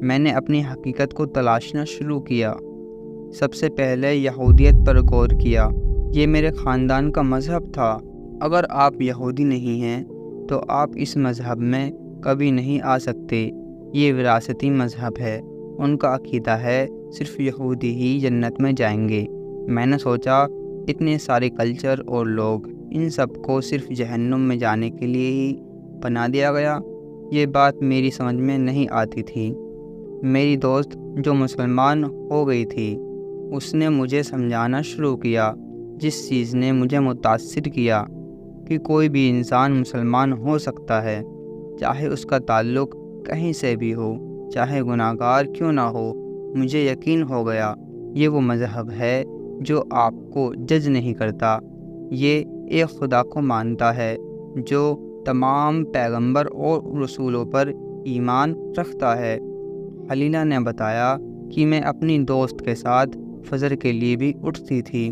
میں نے اپنی حقیقت کو تلاشنا شروع کیا۔ سب سے پہلے یہودیت پر غور کیا۔ یہ میرے خاندان کا مذہب تھا۔ اگر آپ یہودی نہیں ہیں تو آپ اس مذہب میں کبھی نہیں آ سکتے۔ یہ وراثتی مذہب ہے۔ ان کا عقیدہ ہے صرف یہودی ہی جنت میں جائیں گے۔ میں نے سوچا اتنے سارے کلچر اور لوگ، ان سب کو صرف جہنم میں جانے کے لیے ہی بنا دیا گیا؟ یہ بات میری سمجھ میں نہیں آتی تھی۔ میری دوست جو مسلمان ہو گئی تھی، اس نے مجھے سمجھانا شروع کیا، جس چیز نے مجھے متاثر کیا کہ کوئی بھی انسان مسلمان ہو سکتا ہے، چاہے اس کا تعلق کہیں سے بھی ہو، چاہے گناہ گار کیوں نہ ہو۔ مجھے یقین ہو گیا یہ وہ مذہب ہے جو آپ کو جج نہیں کرتا، یہ ایک خدا کو مانتا ہے جو تمام پیغمبر اور رسولوں پر ایمان رکھتا ہے۔ خلیلہ نے بتایا کہ میں اپنی دوست کے ساتھ فجر کے لیے بھی اٹھتی تھی۔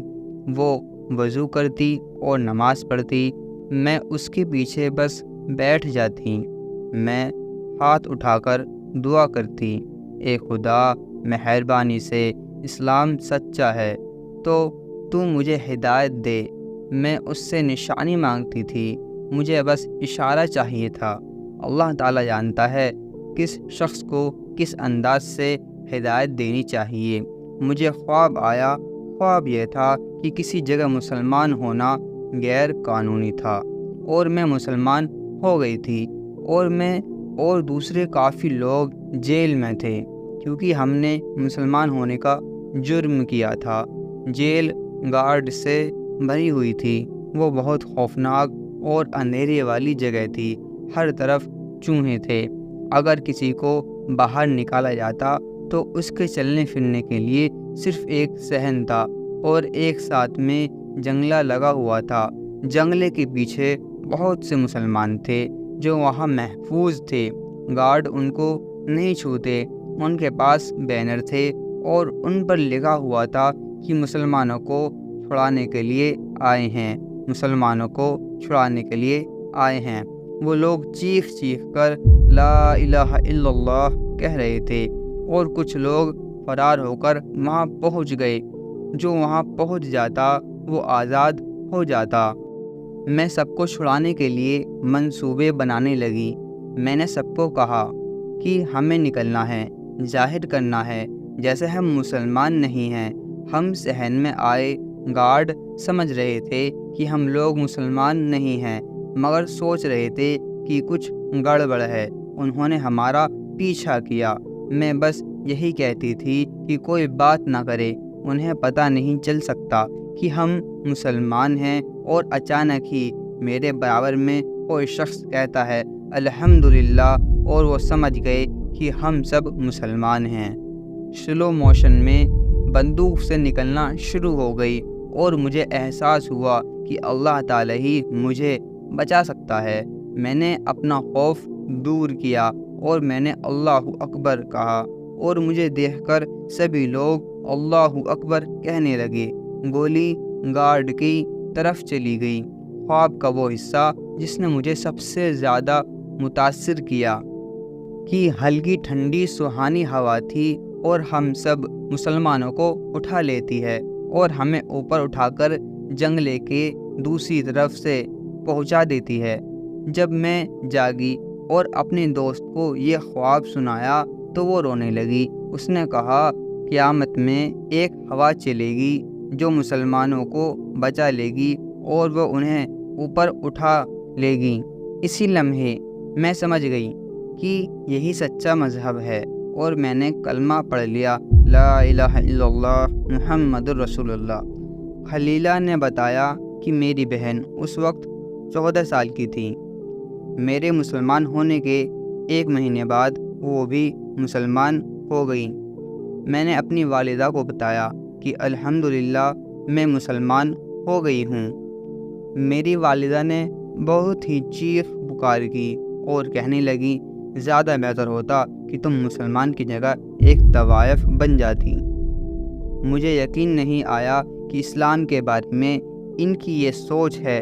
وہ وضو کرتی اور نماز پڑھتی، میں اس کے پیچھے بس بیٹھ جاتی۔ میں ہاتھ اٹھا کر دعا کرتی، اے خدا، مہربانی سے اسلام سچا ہے تو مجھے ہدایت دے۔ میں اس سے نشانی مانگتی تھی، مجھے بس اشارہ چاہیے تھا۔ اللہ تعالیٰ جانتا ہے کس شخص کو کس انداز سے ہدایت دینی چاہیے۔ مجھے خواب آیا۔ خواب یہ تھا کہ کسی جگہ مسلمان ہونا غیر قانونی تھا اور میں مسلمان ہو گئی تھی، اور میں اور دوسرے کافی لوگ جیل میں تھے کیونکہ ہم نے مسلمان ہونے کا جرم کیا تھا۔ جیل گارڈ سے بھری ہوئی تھی۔ وہ بہت خوفناک اور اندھیرے والی جگہ تھی۔ ہر طرف چوہے تھے۔ اگر کسی کو باہر نکالا جاتا تو اس کے چلنے پھرنے کے لیے صرف ایک صحن تھا اور ایک ساتھ میں جنگلہ لگا ہوا تھا۔ جنگلے کے پیچھے بہت سے مسلمان تھے جو وہاں محفوظ تھے۔ گارڈ ان کو نہیں چھوتے۔ ان کے پاس بینر تھے اور ان پر لکھا ہوا تھا کہ مسلمانوں کو چھڑانے کے لیے آئے ہیں، مسلمانوں کو چھڑانے کے لیے آئے ہیں۔ وہ لوگ چیخ چیخ کر لا الہ الا اللہ کہہ رہے تھے، اور کچھ لوگ فرار ہو کر وہاں پہنچ گئے۔ جو وہاں پہنچ جاتا وہ آزاد ہو جاتا۔ میں سب کو چھڑانے کے لیے منصوبے بنانے لگی۔ میں نے سب کو کہا کہ ہمیں نکلنا ہے، ظاہر کرنا ہے جیسے ہم مسلمان نہیں ہیں۔ ہم صحن میں آئے۔ گارڈ سمجھ رہے تھے کہ ہم لوگ مسلمان نہیں ہیں، مگر سوچ رہے تھے کہ کچھ گڑبڑ ہے۔ انہوں نے ہمارا پیچھا کیا۔ میں بس یہی کہتی تھی کہ کوئی بات نہ کرے، انہیں پتہ نہیں چل سکتا کہ ہم مسلمان ہیں، اور اچانک ہی میرے برابر میں کوئی شخص کہتا ہے الحمدللہ، اور وہ سمجھ گئے کہ ہم سب مسلمان ہیں۔ سلو موشن میں بندوق سے نکلنا شروع ہو گئی، اور مجھے احساس ہوا کہ اللہ تعالیٰ ہی مجھے بچا سکتا ہے۔ میں نے اپنا خوف دور کیا اور میں نے اللہ اکبر کہا، اور مجھے دیکھ کر سبھی لوگ اللہ اکبر کہنے لگے۔ گولی گارڈ کی طرف چلی گئی۔ خواب کا وہ حصہ جس نے مجھے سب سے زیادہ متاثر کیا کہ ہلکی ٹھنڈی سہانی ہوا تھی اور ہم سب مسلمانوں کو اٹھا لیتی ہے اور ہمیں اوپر اٹھا کر جنگلے کے دوسری طرف سے پہنچا دیتی ہے۔ جب میں جاگی اور اپنے دوست کو یہ خواب سنایا تو وہ رونے لگی۔ اس نے کہا قیامت میں ایک ہوا چلے گی جو مسلمانوں کو بچا لے گی اور وہ انہیں اوپر اٹھا لے گی۔ اسی لمحے میں سمجھ گئی کہ یہی سچا مذہب ہے، اور میں نے کلمہ پڑھ لیا، لا الہ الا اللہ محمد رسول اللہ۔ خلیلہ نے بتایا کہ میری بہن اس وقت 14 سال کی تھی۔ میرے مسلمان ہونے کے 1 مہینے بعد وہ بھی مسلمان ہو گئی۔ میں نے اپنی والدہ کو بتایا کہ الحمدللہ میں مسلمان ہو گئی ہوں۔ میری والدہ نے بہت ہی چیخ پکار کی اور کہنے لگی زیادہ بہتر ہوتا کہ تم مسلمان کی جگہ ایک طوائف بن جاتی۔ مجھے یقین نہیں آیا کہ اسلام کے بارے میں ان کی یہ سوچ ہے۔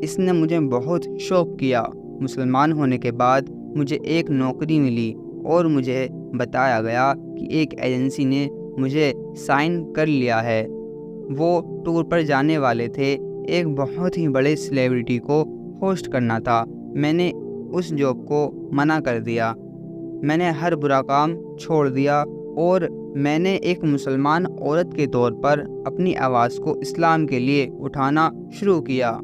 اس نے مجھے بہت شوق کیا۔ مسلمان ہونے کے بعد مجھے ایک نوکری ملی اور مجھے بتایا گیا کہ ایک ایجنسی نے مجھے سائن کر لیا ہے۔ وہ ٹور پر جانے والے تھے، ایک بہت ہی بڑے سیلیبریٹی کو ہوسٹ کرنا تھا۔ میں نے اس جاب کو منع کر دیا، میں نے ہر برا کام چھوڑ دیا اور میں نے ایک مسلمان عورت کے طور پر اپنی آواز کو اسلام کے لیے اٹھانا شروع کیا۔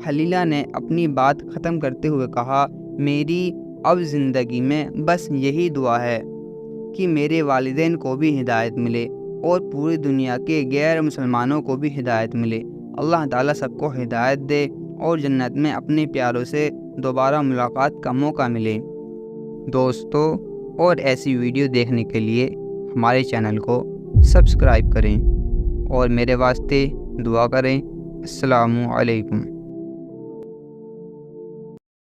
حلیلہ نے اپنی بات ختم کرتے ہوئے کہا، میری اب زندگی میں بس یہی دعا ہے کہ میرے والدین کو بھی ہدایت ملے اور پوری دنیا کے غیر مسلمانوں کو بھی ہدایت ملے۔ اللہ تعالیٰ سب کو ہدایت دے اور جنت میں اپنے پیاروں سے دوبارہ ملاقات کا موقع ملے۔ دوستو، اور ایسی ویڈیو دیکھنے کے لیے ہمارے چینل کو سبسکرائب کریں اور میرے واسطے دعا کریں۔ السلام علیکم۔